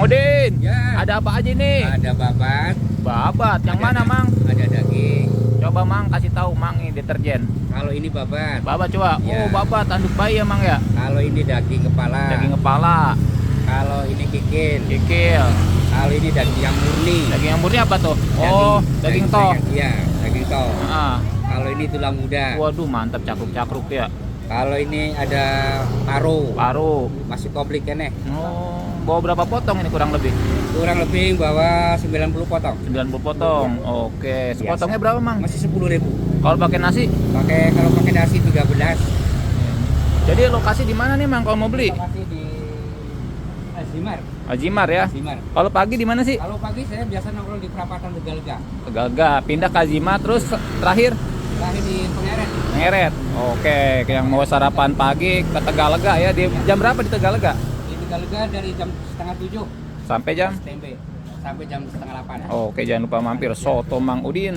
Udin, Ya. ada apa aja nih? Ada babat. Babat, yang mana Mang? Ada daging. Coba Mang kasih tahu Mang ini deterjen. Kalau ini babat. Babat coba. Oh Ya. babat, tanduk bayi ya Mang ya? Kalau ini daging kepala. Daging kepala, Kalau ini kikil. kikil. Kalau ini daging yang murni. Daging yang murni apa tuh? Oh, daging toh. Iya, daging toh. Ah. Kalau ini tulang muda. Waduh mantap, cakruk-cakruk ya. Kalau ini ada paru. Paru. Masih komplit kan nih. Oh, bawa berapa potong ini kurang lebih? Kurang lebih bawa 90 potong. 90 potong. Oke, sepotongnya berapa Mang? Masih 10.000. Kalau pakai nasi? Kalau pakai nasi 13. Jadi lokasi di mana nih Mang kalau mau beli? Lokasi di Azimar. Azimar ya. Azimar. Kalau pagi di mana sih? Kalau pagi saya biasa nongkrong di perapatan Tegalega. Tegalega, pindah ke Azimar terus terakhir Terakhir di Pengeret. Ngeret. Oke, yang mau sarapan pagi ke Tegalega ya. Di jam berapa di Tegalega? Di Tegalega dari jam setengah 7 Sampai jam? tempe sampai jam setengah 8. Oke, jangan lupa mampir soto Mang Udin.